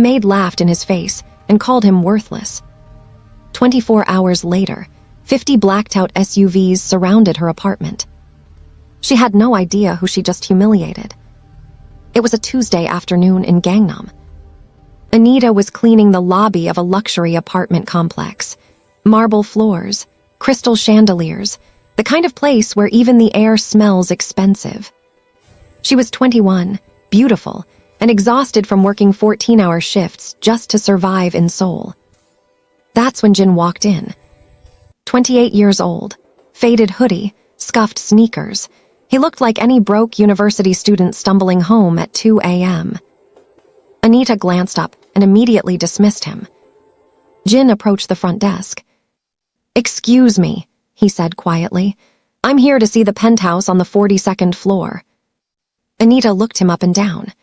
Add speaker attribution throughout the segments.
Speaker 1: maid laughed in his face and called him worthless. 24 hours later, 50 blacked-out SUVs surrounded her apartment. She had no idea who she just humiliated. It was a Tuesday afternoon in Gangnam. Anita was cleaning the lobby of a luxury apartment complex. Marble floors, crystal chandeliers, the kind of place where even the air smells expensive. She was 21, beautiful, and exhausted from working 14-hour shifts just to survive in Seoul. That's when Jin walked in. 28 years old, faded hoodie, scuffed sneakers. He looked like any broke university student stumbling home at 2 a.m. Anita glanced up and immediately dismissed him. Jin approached the front desk. "Excuse me," he said quietly. "I'm here to see the penthouse on the 42nd floor." Anita looked him up and down.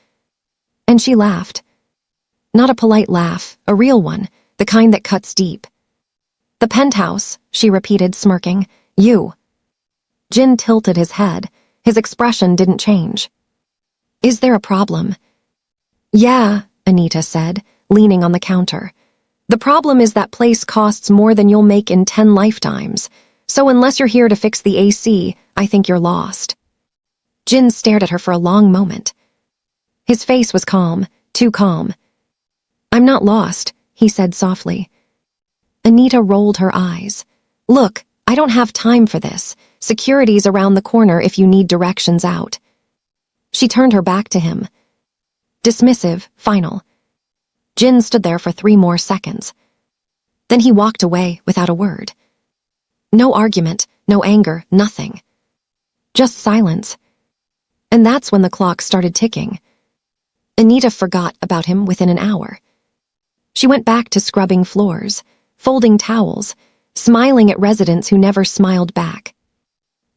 Speaker 1: And she laughed. Not a polite laugh, a real one, the kind that cuts deep. "The penthouse," she repeated, smirking. "You." Jin tilted his head. His expression didn't change. "Is there a problem?" "Yeah," Anita said, leaning on the counter. "The problem is that place costs more than you'll make in 10 lifetimes. So unless you're here to fix the AC, I think you're lost." Jin stared at her for a long moment. His face was calm, too calm. "I'm not lost," he said softly. Anita rolled her eyes. "Look, I don't have time for this. Security's around the corner if you need directions out." She turned her back to him. Dismissive, final. Jin stood there for 3 more seconds. Then he walked away without a word. No argument, no anger, nothing. Just silence. And that's when the clock started ticking. Anita forgot about him within an hour. She went back to scrubbing floors, folding towels, smiling at residents who never smiled back.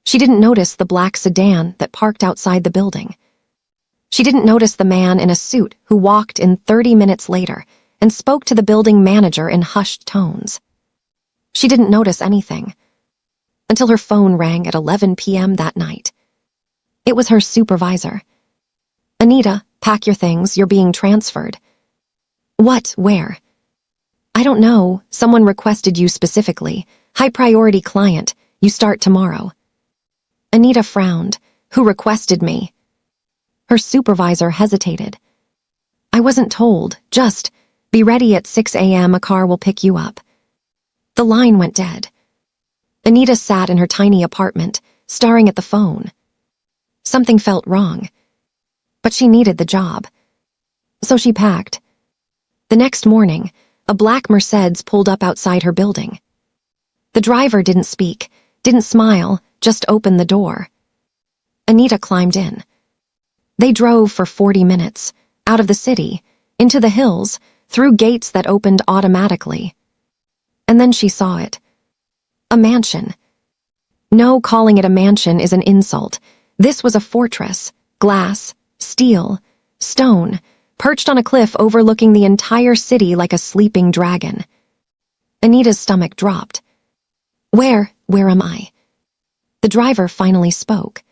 Speaker 1: She didn't notice the black sedan that parked outside the building. She didn't notice the man in a suit who walked in 30 minutes later and spoke to the building manager in hushed tones. She didn't notice anything until her phone rang at 11 p.m. that night. It was her supervisor. "Anita, pack your things, you're being transferred." "What? Where?" "I don't know. Someone requested you specifically. High-priority client. You start tomorrow." Anita frowned. "Who requested me?" Her supervisor hesitated. "I wasn't told. Just, be ready at 6 a.m. A car will pick you up." The line went dead. Anita sat in her tiny apartment, staring at the phone. Something felt wrong. But she needed the job. So she packed. The next morning, a black Mercedes pulled up outside her building. The driver didn't speak, didn't smile, just opened the door. Anita climbed in. They drove for 40 minutes, out of the city, into the hills, through gates that opened automatically. And then she saw it. A mansion. No, calling it a mansion is an insult. This was a fortress, glass, steel, stone, perched on a cliff overlooking the entire city like a sleeping dragon. Anita's stomach dropped. Where am I?" The driver finally spoke.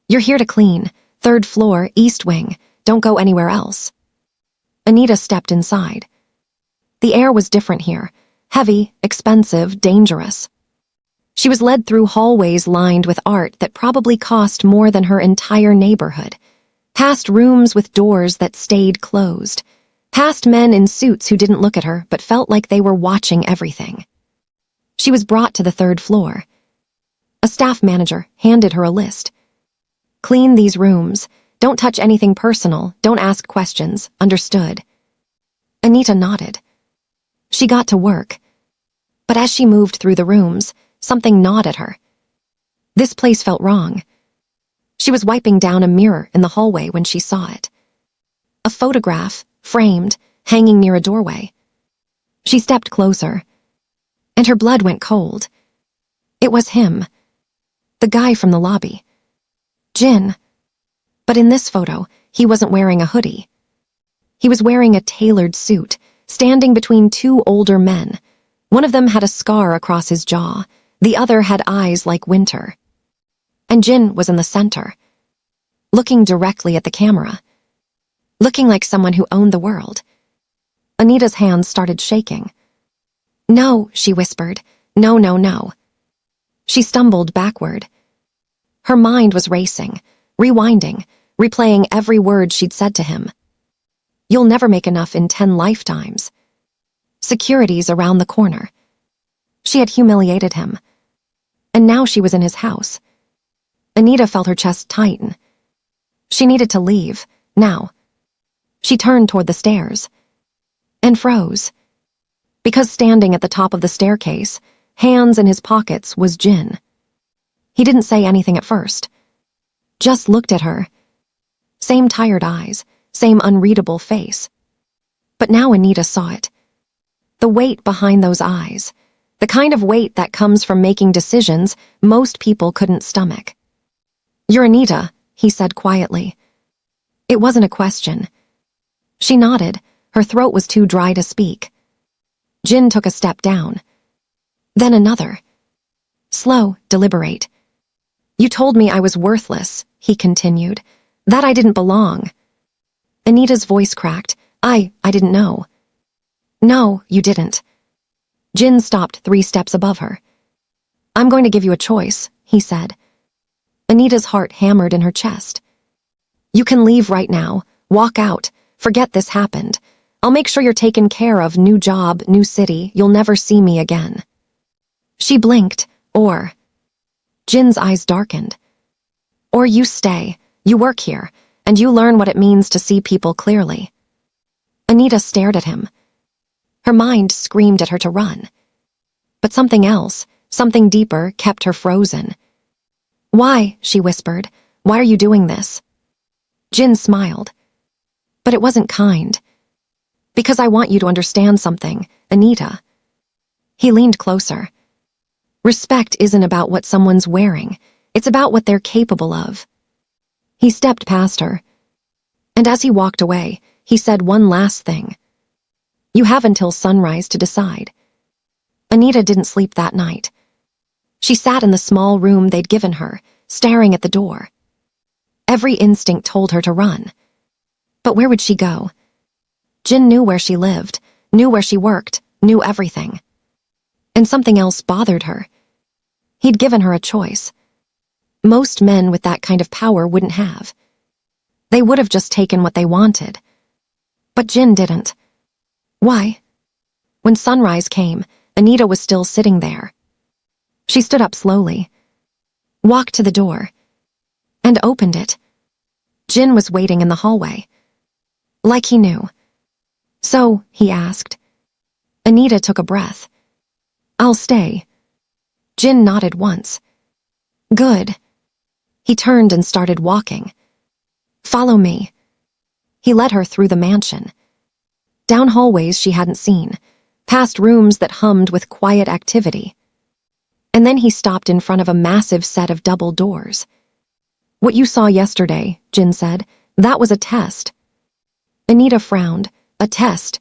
Speaker 1: "You're here to clean. 3rd floor, east wing. Don't go anywhere else." Anita stepped inside. The air was different here. Heavy, expensive, dangerous. She was led through hallways lined with art that probably cost more than her entire neighborhood. Past rooms with doors that stayed closed. Past men in suits who didn't look at her but felt like they were watching everything. She was brought to the 3rd floor. A staff manager handed her a list. "Clean these rooms. Don't touch anything personal. Don't ask questions. Understood?" Anita nodded. She got to work. But as she moved through the rooms, something gnawed at her. This place felt wrong. She was wiping down a mirror in the hallway when she saw it. A photograph, framed, hanging near a doorway. She stepped closer, and her blood went cold. It was him. The guy from the lobby. Jin. But in this photo, he wasn't wearing a hoodie. He was wearing a tailored suit, standing between 2 older men. One of them had a scar across his jaw. The other had eyes like winter. And Jin was in the center, looking directly at the camera. Looking like someone who owned the world. Anita's hands started shaking. "No," she whispered. "No, no, no." She stumbled backward. Her mind was racing, rewinding, replaying every word she'd said to him. "You'll never make enough in 10 lifetimes. Security's around the corner." She had humiliated him. And now she was in his house. Anita felt her chest tighten. She needed to leave, now. She turned toward the stairs. And froze. Because standing at the top of the staircase, hands in his pockets, was Jin. He didn't say anything at first. Just looked at her. Same tired eyes, same unreadable face. But now Anita saw it. The weight behind those eyes. The kind of weight that comes from making decisions most people couldn't stomach. "You're Anita," he said quietly. It wasn't a question. She nodded. Her throat was too dry to speak. Jin took a step down. Then another. Slow, deliberate. "You told me I was worthless," he continued. "That I didn't belong." Anita's voice cracked. I didn't know." "No, you didn't." Jin stopped 3 steps above her. "I'm going to give you a choice," he said. Anita's heart hammered in her chest. "You can leave right now. Walk out. Forget this happened. I'll make sure you're taken care of. New job, new city. You'll never see me again." She blinked. "Or..." Jin's eyes darkened. "Or you stay. You work here, and you learn what it means to see people clearly." Anita stared at him. Her mind screamed at her to run. But something else, something deeper, kept her frozen. "Why?" she whispered. "Why are you doing this?" Jin smiled. But it wasn't kind. "Because I want you to understand something, Anita." He leaned closer. Respect isn't about what someone's wearing. It's about what they're capable of. He stepped past her. And as he walked away, he said one last thing. "You have until sunrise to decide." Anita didn't sleep that night. She sat in the small room they'd given her, staring at the door. Every instinct told her to run. But where would she go? Jin knew where she lived, knew where she worked, knew everything. And something else bothered her. He'd given her a choice. Most men with that kind of power wouldn't have. They would have just taken what they wanted. But Jin didn't. Why? When sunrise came, Anita was still sitting there. She stood up slowly, walked to the door, and opened it. Jin was waiting in the hallway. Like he knew. "So," he asked. Anita took a breath. "I'll stay." Jin nodded once. "Good." He turned and started walking. "Follow me." He led her through the mansion. Down hallways she hadn't seen, past rooms that hummed with quiet activity. And then he stopped in front of a massive set of double doors. "What you saw yesterday," Jin said, "that was a test." Anita frowned. "A test?"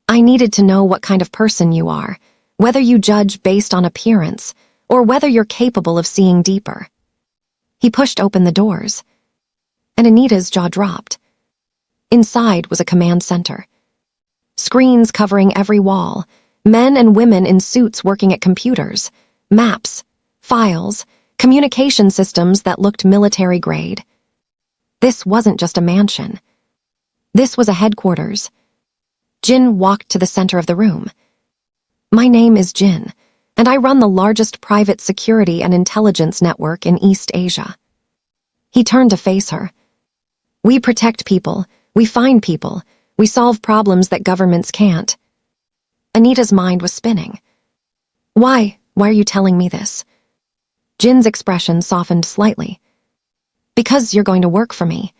Speaker 1: "I needed to know what kind of person you are, whether you judge based on appearance, or whether you're capable of seeing deeper." He pushed open the doors, and Anita's jaw dropped. Inside was a command center. Screens covering every wall, men and women in suits working at computers, maps, files, communication systems that looked military grade. This wasn't just a mansion. This was a headquarters. Jin walked to the center of the room. "My name is Jin, and I run the largest private security and intelligence network in East Asia." He turned to face her. "We protect people, we find people, we solve problems that governments can't." Anita's mind was spinning. Why are you telling me this?" Jin's expression softened slightly. "Because you're going to work for me."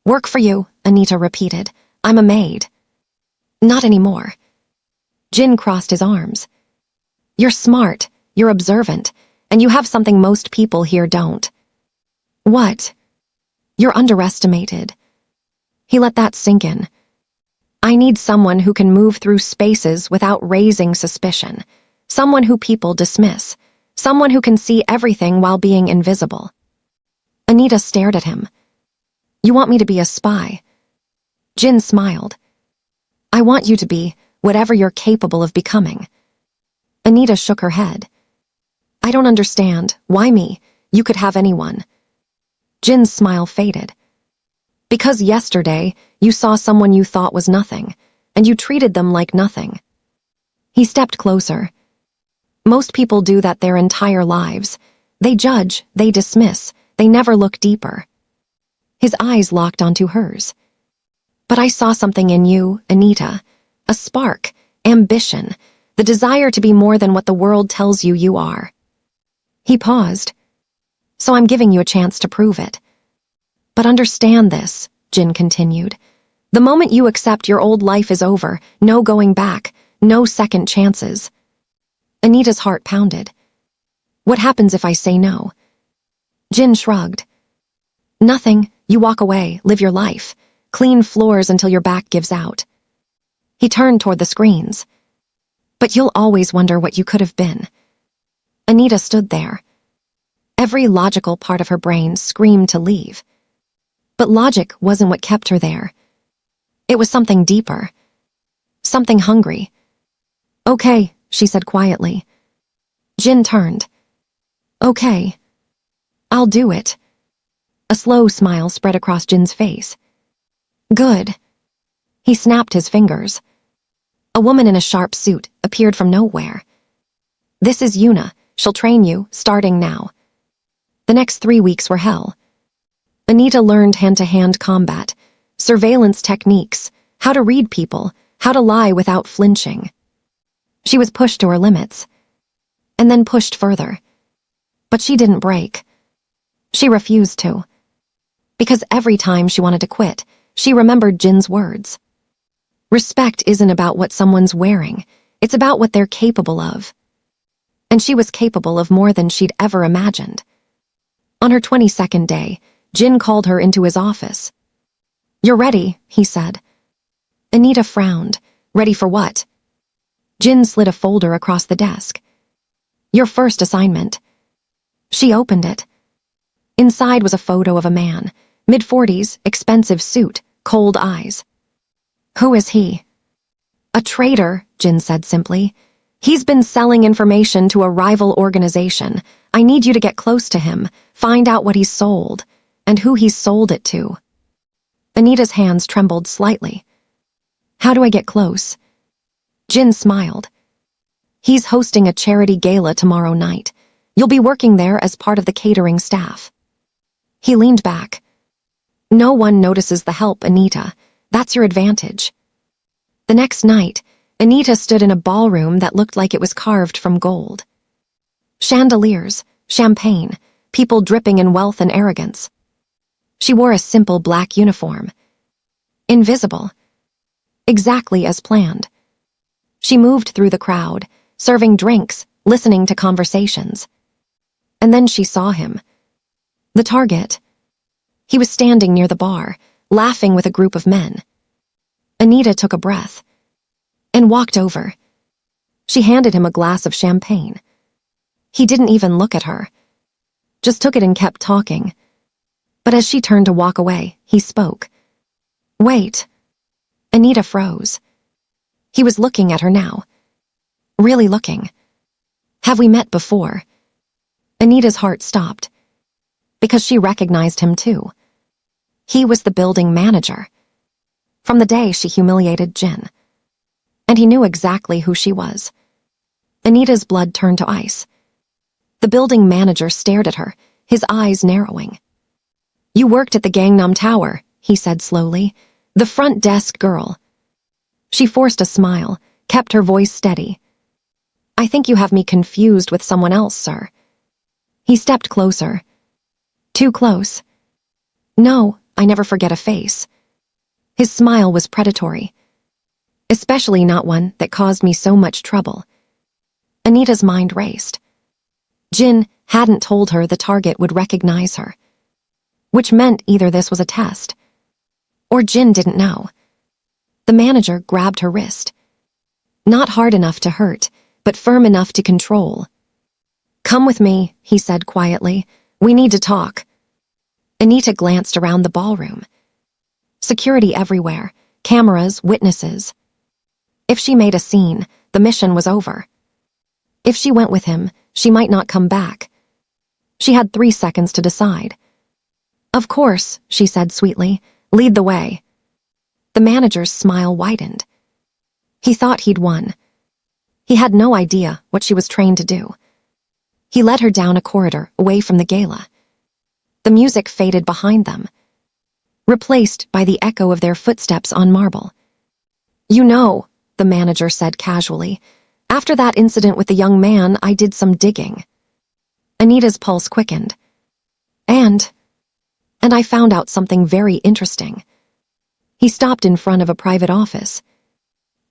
Speaker 1: "Work for you," Anita repeated. "I'm a maid." "Not anymore." Jin crossed his arms. "You're smart, you're observant, and you have something most people here don't." "What?" "You're underestimated." He let that sink in. "I need someone who can move through spaces without raising suspicion, someone who people dismiss, someone who can see everything while being invisible." Anita stared at him. "You want me to be a spy?" Jin smiled. I want you to be whatever you're capable of becoming. Anita shook her head. I don't understand. Why me? You could have anyone. Jin's smile faded. Because yesterday, you saw someone you thought was nothing, and you treated them like nothing. He stepped closer. Most people do that their entire lives. They judge, they dismiss, they never look deeper. His eyes locked onto hers. But I saw something in you, Anita. A spark, ambition, the desire to be more than what the world tells you you are. He paused. So I'm giving you a chance to prove it. But understand this, Jin continued. The moment you accept your old life is over, no going back, no second chances. Anita's heart pounded. What happens if I say no? Jin shrugged. Nothing. You walk away, live your life, clean floors until your back gives out. He turned toward the screens. But you'll always wonder what you could have been. Anita stood there. Every logical part of her brain screamed to leave. But logic wasn't what kept her there. It was something deeper. Something hungry. Okay, she said quietly. Jin turned. Okay. I'll do it. A slow smile spread across Jin's face. Good. He snapped his fingers. A woman in a sharp suit appeared from nowhere. This is Yuna. She'll train you, starting now. The next 3 weeks were hell. Anita learned hand-to-hand combat, surveillance techniques, how to read people, how to lie without flinching. She was pushed to her limits, and then pushed further. But she didn't break. She refused to. Because every time she wanted to quit, she remembered Jin's words. Respect isn't about what someone's wearing, it's about what they're capable of. And she was capable of more than she'd ever imagined. On her 22nd day, Jin called her into his office. You're ready, he said. Anita frowned. Ready for what? Jin slid a folder across the desk. Your first assignment. She opened it. Inside was a photo of a man, mid-40s, expensive suit, cold eyes. Who is he? A traitor, Jin said simply. He's been selling information to a rival organization. I need you to get close to him, find out what he's sold, and who he's sold it to. Anita's hands trembled slightly. How do I get close? Jin smiled. He's hosting a charity gala tomorrow night. You'll be working there as part of the catering staff. He leaned back. No one notices the help, Anita. That's your advantage. The next night, Anita stood in a ballroom that looked like it was carved from gold. Chandeliers, champagne, people dripping in wealth and arrogance. She wore a simple black uniform. Invisible. Exactly as planned. She moved through the crowd, serving drinks, listening to conversations. And then she saw him. The target. He was standing near the bar, laughing with a group of men. Anita took a breath and walked over. She handed him a glass of champagne. He didn't even look at her, just took it and kept talking. But as she turned to walk away, he spoke. Wait. Anita froze. He was looking at her now. Really looking. Have we met before? Anita's heart stopped. Because she recognized him too. He was the building manager. From the day she humiliated Jin. And he knew exactly who she was. Anita's blood turned to ice. The building manager stared at her, his eyes narrowing. You worked at the Gangnam Tower, he said slowly. The front desk girl. She forced a smile, kept her voice steady. I think you have me confused with someone else, sir. He stepped closer. Too close. No, I never forget a face. His smile was predatory. Especially not one that caused me so much trouble. Anita's mind raced. Jin hadn't told her the target would recognize her. Which meant either this was a test, or Jin didn't know. The manager grabbed her wrist. Not hard enough to hurt, but firm enough to control. Come with me, he said quietly. We need to talk. Anita glanced around the ballroom. Security everywhere, cameras, witnesses. If she made a scene, the mission was over. If she went with him, she might not come back. She had 3 seconds to decide. "Of course," she said sweetly. "Lead the way." The manager's smile widened. He thought he'd won. He had no idea what she was trained to do. He led her down a corridor away from the gala. The music faded behind them, replaced by the echo of their footsteps on marble. "You know," the manager said casually, "after that incident with the young man, I did some digging." Anita's pulse quickened. And I found out something very interesting." He stopped in front of a private office.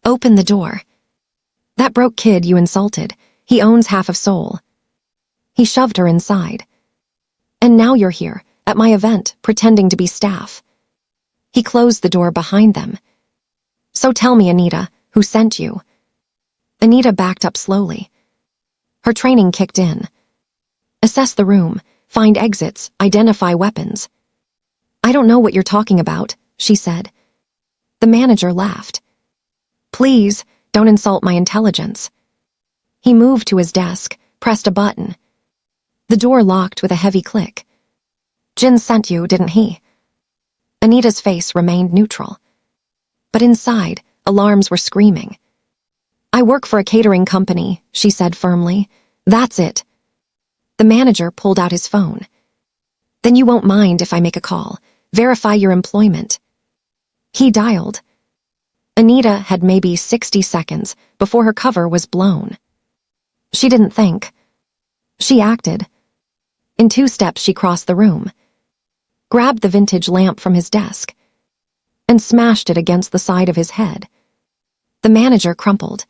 Speaker 1: "Open the door. That broke kid you insulted, he owns half of Seoul." He shoved her inside. "And now you're here, at my event, pretending to be staff." He closed the door behind them. "So tell me, Anita, who sent you?" Anita backed up slowly. Her training kicked in. Assess the room, find exits, identify weapons. "I don't know what you're talking about," she said. The manager laughed. "Please, don't insult my intelligence." He moved to his desk, pressed a button. The door locked with a heavy click. "Jin sent you, didn't he?" Anita's face remained neutral. But inside, alarms were screaming. "I work for a catering company," she said firmly. "That's it." The manager pulled out his phone. "Then you won't mind if I make a call. Verify your employment." He dialed. Anita had maybe 60 seconds before her cover was blown. She didn't think. She acted. In 2 steps she crossed the room, grabbed the vintage lamp from his desk, and smashed it against the side of his head. The manager crumpled,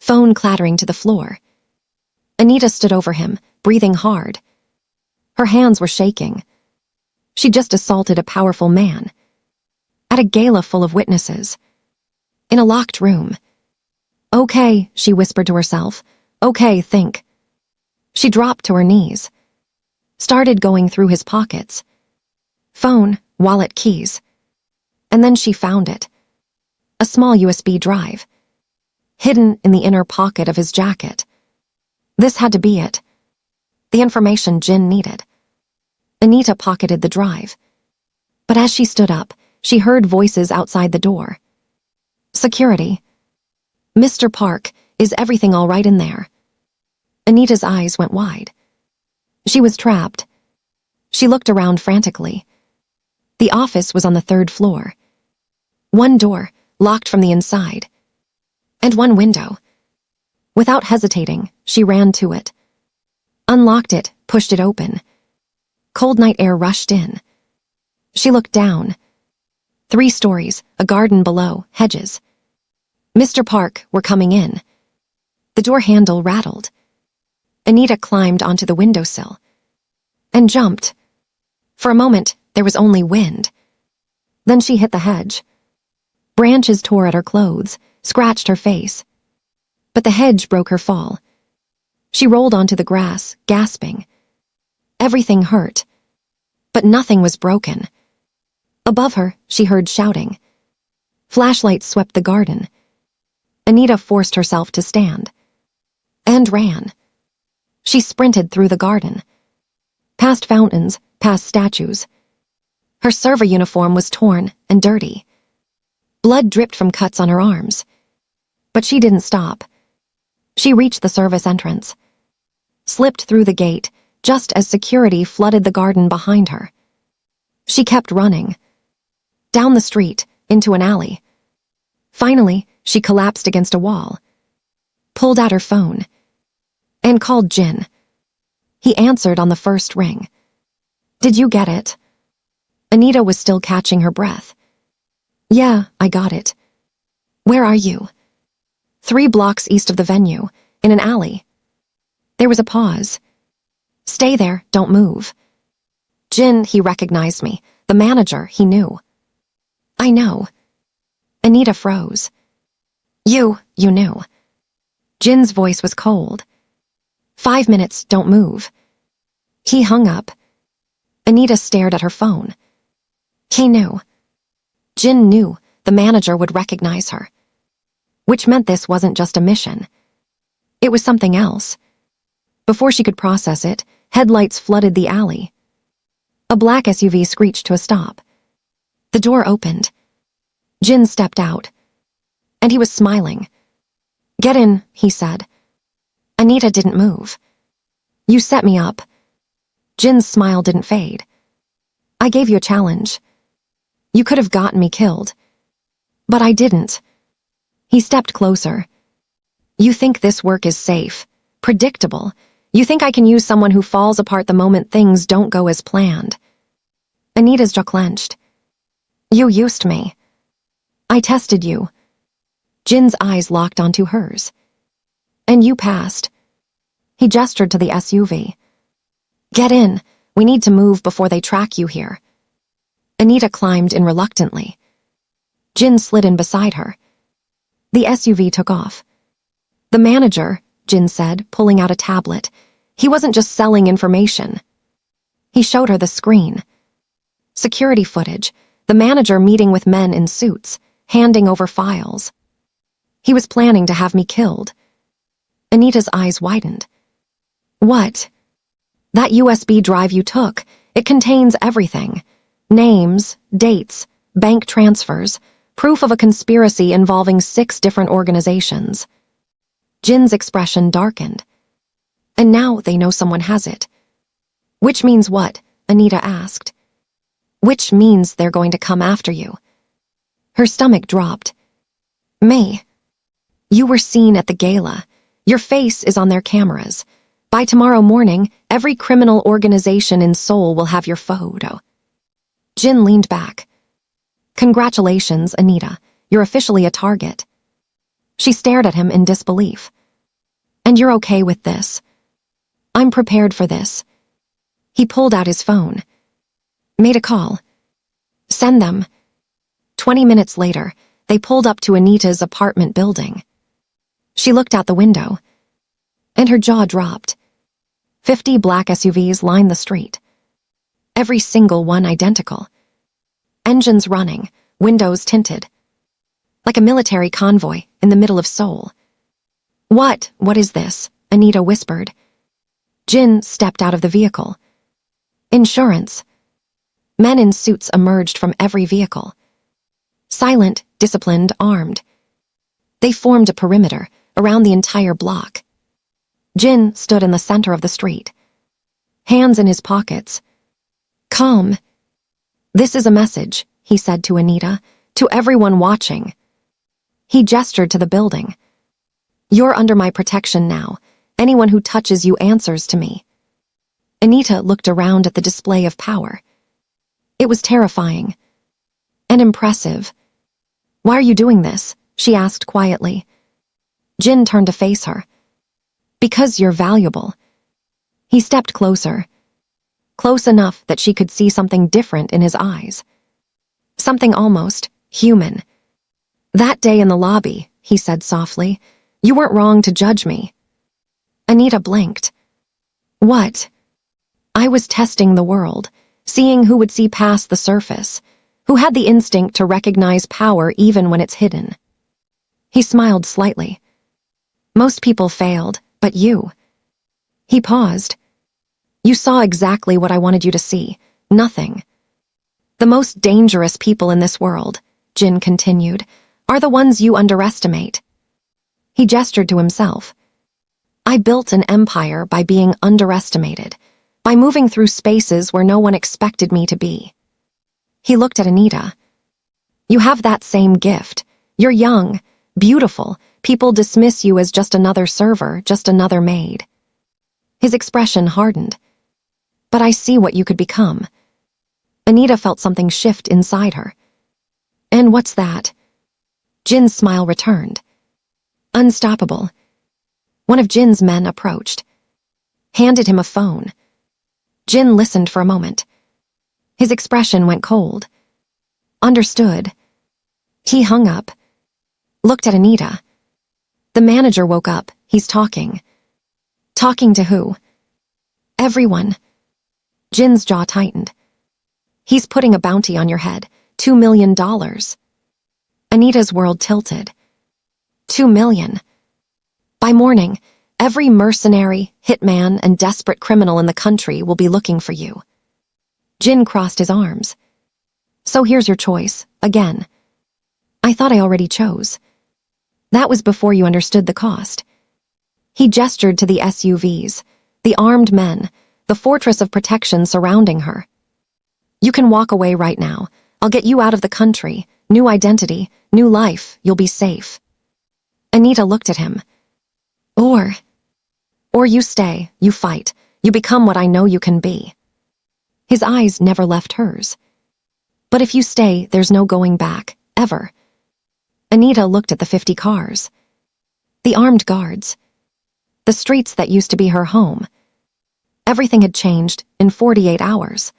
Speaker 1: phone clattering to the floor. Anita stood over him, breathing hard. Her hands were shaking. She just assaulted a powerful man. At a gala full of witnesses. In a locked room. "Okay," she whispered to herself. "Okay, think." She dropped to her knees. Started going through his pockets. Phone, wallet, keys. And then she found it. A small USB drive. Hidden in the inner pocket of his jacket. This had to be it. The information Jin needed. Anita pocketed the drive. But as she stood up, she heard voices outside the door. "Security. Mr. Park, is everything all right in there?" Anita's eyes went wide. She was trapped. She looked around frantically. The office was on the 3rd floor. One door, locked from the inside. And one window. Without hesitating, she ran to it. Unlocked it, pushed it open. Cold night air rushed in. She looked down. 3 stories, a garden below, hedges. Mr. Park were coming in. The door handle rattled. Anita climbed onto the windowsill. And jumped. For a moment, there was only wind. Then she hit the hedge. Branches tore at her clothes, scratched her face. But the hedge broke her fall. She rolled onto the grass, gasping. Everything hurt. But nothing was broken. Above her, she heard shouting. Flashlights swept the garden. Anita forced herself to stand. And ran. She sprinted through the garden. Past fountains, past statues. Her server uniform was torn and dirty. Blood dripped from cuts on her arms. But she didn't stop. She reached the service entrance. Slipped through the gate just as security flooded the garden behind her. She kept running. Down the street, into an alley. Finally, she collapsed against a wall. Pulled out her phone. And called Jin. He answered on the first ring. "Did you get it?" Anita was still catching her breath. "Yeah, I got it." "Where are you?" 3 blocks east of the venue, in an alley. There was a pause. "Stay there, don't move." Jin, he recognized me. The manager, he knew. "I know." Anita froze. You knew." Jin's voice was cold. 5 minutes, don't move." He hung up. Anita stared at her phone. He knew. Jin knew the manager would recognize her. which meant this wasn't just a mission. It was something else. Before she could process it, headlights flooded the alley. A black SUV screeched to a stop. The door opened. Jin stepped out, and he was smiling. "Get in," he said. Anita didn't move. "You set me up." Jin's smile didn't fade. "I gave you a challenge. You could have gotten me killed. But I didn't." He stepped closer. "You think this work is safe, predictable. You think I can use someone who falls apart the moment things don't go as planned." Anita's jaw clenched. "You used me. I tested you." Jin's eyes locked onto hers. "And you passed." He gestured to the SUV. "Get in. We need to move before they track you here." Anita climbed in reluctantly. Jin slid in beside her. The SUV took off. "The manager," Jin said, pulling out a tablet. "He wasn't just selling information." He showed her the screen. Security footage, the manager meeting with men in suits, handing over files. "He was planning to have me killed." Anita's eyes widened. "What?" "That USB drive you took, it contains everything. Names, dates, bank transfers, proof of a conspiracy involving 6 different organizations." Jin's expression darkened. "And now they know someone has it." "Which means what?" Anita asked. "Which means they're going to come after you." Her stomach dropped. "Me? You were seen at the gala. Your face is on their cameras. By tomorrow morning, every criminal organization in Seoul will have your photo." Jin leaned back. "Congratulations, Anita. You're officially a target." She stared at him in disbelief. "And you're okay with this?" "I'm prepared for this." He pulled out his phone. "Made a call." "Send them." 20 minutes later, they pulled up to Anita's apartment building. She looked out the window, and her jaw dropped. 50 black SUVs lined the street. Every single one identical. Engines running, windows tinted. Like a military convoy in the middle of Seoul. What is this?" Anita whispered. Jin stepped out of the vehicle. "Insurance." Men in suits emerged from every vehicle. Silent, disciplined, armed. They formed a perimeter around the entire block. Jin stood in the center of the street. Hands in his pockets. "Calm. This is a message," he said to Anita, "to everyone watching." He gestured to the building. "You're under my protection now. Anyone who touches you answers to me." Anita looked around at the display of power. It was terrifying. And impressive. "Why are you doing this?" she asked quietly. Jin turned to face her. "Because you're valuable." He stepped closer. Close enough that she could see something different in his eyes. Something almost human. "That day in the lobby," he said softly, "you weren't wrong to judge me." Anita blinked. "What?" "I was testing the world, seeing who would see past the surface, who had the instinct to recognize power even when it's hidden." He smiled slightly. "Most people failed, but you." He paused. "You saw exactly what I wanted you to see. Nothing." "The most dangerous people in this world," Jin continued, "are the ones you underestimate." He gestured to himself. "I built an empire by being underestimated, by moving through spaces where no one expected me to be." He looked at Anita. "You have that same gift. You're young, beautiful. People dismiss you as just another server, just another maid." His expression hardened. "But I see what you could become." Anita felt something shift inside her. "And what's that?" Jin's smile returned. "Unstoppable." One of Jin's men approached. Handed him a phone. Jin listened for a moment. His expression went cold. "Understood." He hung up. Looked at Anita. The manager woke up. "He's talking." "Talking to who?" "Everyone." Jin's jaw tightened. "He's putting a bounty on your head. $2 million. Anita's world tilted. 2 million. By morning, every mercenary, hitman, and desperate criminal in the country will be looking for you. Jin crossed his arms. So here's your choice, again. I thought I already chose. That was before you understood the cost. He gestured to the SUVs, the armed men, the fortress of protection surrounding her. You can walk away right now. I'll get you out of the country. New identity, new life, you'll be safe. Anita looked at him. Or you stay, you fight, you become what I know you can be. His eyes never left hers. But if you stay, there's no going back, ever. Anita looked at the 50 cars. The armed guards. The streets that used to be her home. Everything had changed in 48 hours.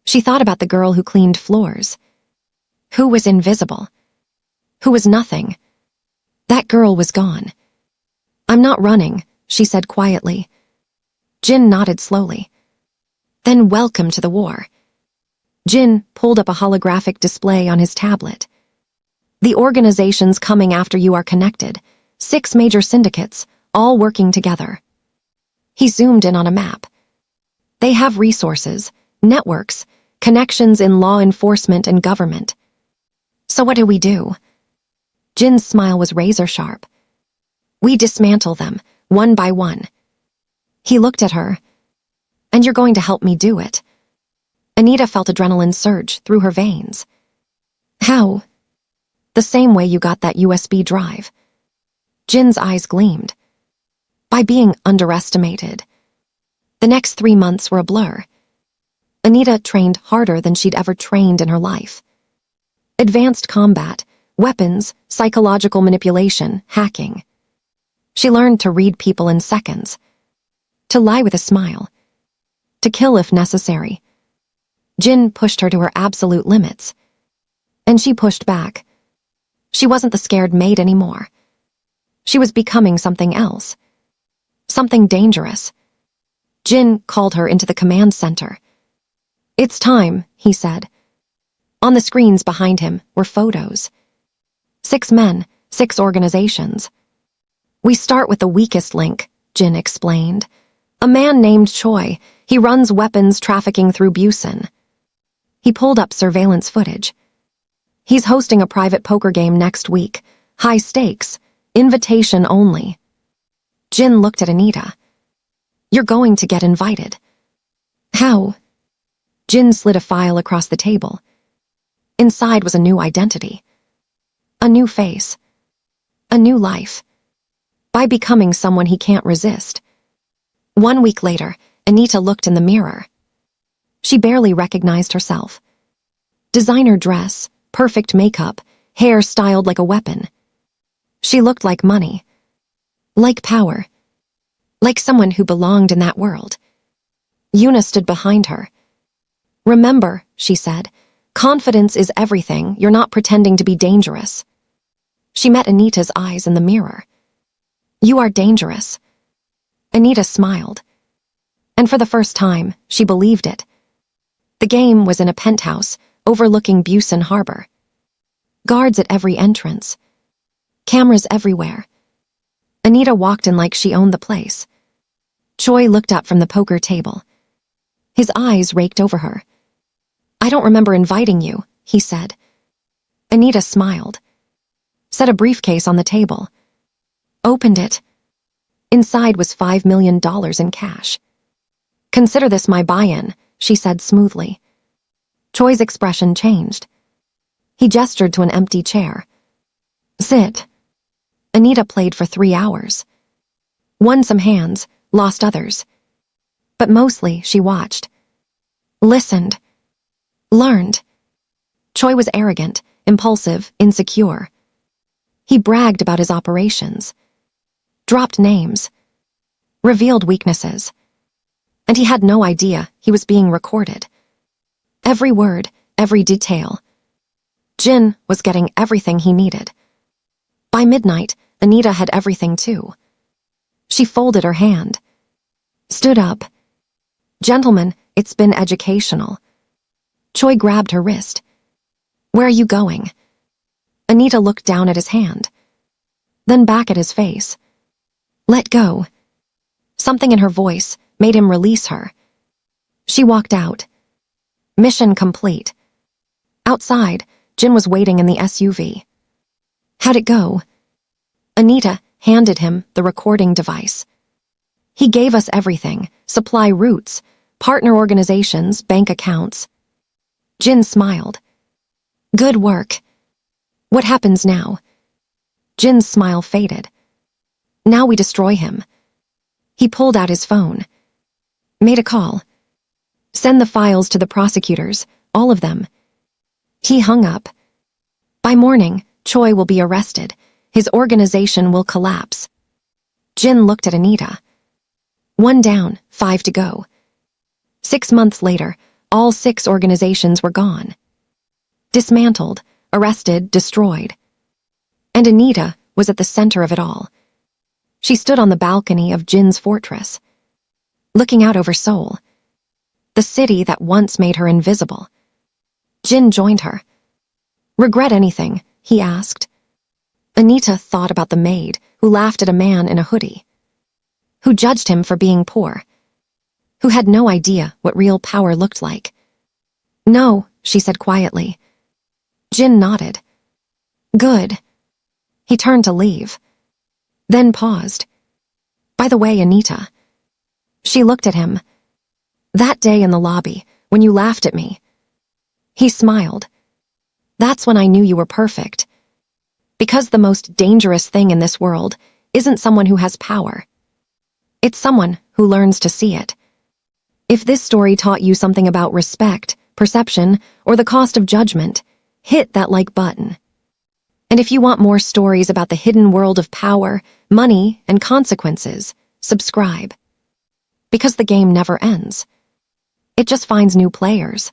Speaker 1: She thought about the girl who cleaned floors. Who was invisible? Who was nothing? That girl was gone. I'm not running, she said quietly. Jin nodded slowly. Then welcome to the war. Jin pulled up a holographic display on his tablet. The organizations coming after you are connected. 6 major syndicates, all working together. He zoomed in on a map. They have resources, networks, connections in law enforcement and government. So what do? Jin's smile was razor-sharp. We dismantle them, one by one. He looked at her. And you're going to help me do it. Anita felt adrenaline surge through her veins. How? The same way you got that USB drive. Jin's eyes gleamed. By being underestimated. The next 3 months were a blur. Anita trained harder than she'd ever trained in her life. Advanced combat, weapons, psychological manipulation, hacking. She learned to read people in seconds. To lie with a smile. To kill if necessary. Jin pushed her to her absolute limits. And she pushed back. She wasn't the scared maid anymore. She was becoming something else. Something dangerous. Jin called her into the command center. It's time, he said. On the screens behind him were photos. 6 men, 6 organizations. We start with the weakest link, Jin explained. A man named Choi. He runs weapons trafficking through Busan. He pulled up surveillance footage. He's hosting a private poker game next week. High stakes. Invitation only. Jin looked at Anita. You're going to get invited. How? Jin slid a file across the table. Inside was a new identity. A new face. A new life. By becoming someone he can't resist. 1 week later, Anita looked in the mirror. She barely recognized herself. Designer dress, perfect makeup, hair styled like a weapon. She looked like money. Like power. Like someone who belonged in that world. Yuna stood behind her. Remember, she said, confidence is everything. You're not pretending to be dangerous. She met Anita's eyes in the mirror. You are dangerous. Anita smiled. And for the first time, she believed it. The game was in a penthouse overlooking Busan Harbor. Guards at every entrance. Cameras everywhere. Anita walked in like she owned the place. Choi looked up from the poker table. His eyes raked over her. I don't remember inviting you, he said. Anita smiled. Set a briefcase on the table. Opened it. Inside was $5 million in cash. Consider this my buy-in, she said smoothly. Choi's expression changed. He gestured to an empty chair. Sit. Anita played for 3 hours. Won some hands, lost others. But mostly she watched. Listened. Learned. Choi was arrogant, impulsive, insecure. He bragged about his operations. Dropped names. Revealed weaknesses. And he had no idea he was being recorded. Every word, every detail. Jin was getting everything he needed. By midnight, Anita had everything too. She folded her hand. Stood up. Gentlemen, it's been educational. Choi grabbed her wrist. Where are you going? Anita looked down at his hand. then back at his face. Let go. Something in her voice made him release her. She walked out. Mission complete. Outside, Jin was waiting in the SUV. How'd it go? Anita handed him the recording device. He gave us everything, supply routes, partner organizations, bank accounts. Jin smiled. Good work. What happens now? Jin's smile faded. Now we destroy him. He pulled out his phone. Made a call. Send the files to the prosecutors, all of them. He hung up. By morning, Choi will be arrested. His organization will collapse. Jin looked at Anita. 1 down, 5 to go. 6 months later, all 6 organizations were gone. Dismantled, arrested, destroyed. And Anita was at the center of it all. She stood on the balcony of Jin's fortress, looking out over Seoul, the city that once made her invisible. Jin joined her. Regret anything? He asked. Anita thought about the maid who laughed at a man in a hoodie, who judged him for being poor, who had no idea what real power looked like. No, she said quietly. Jin nodded. Good. He turned to leave, then paused. By the way, Anita. She looked at him. That day in the lobby, when you laughed at me. He smiled. That's when I knew you were perfect. Because the most dangerous thing in this world isn't someone who has power. It's someone who learns to see it. If this story taught you something about respect, perception, or the cost of judgment, hit that like button. And if you want more stories about the hidden world of power, money, and consequences, subscribe. Because the game never ends. It just finds new players.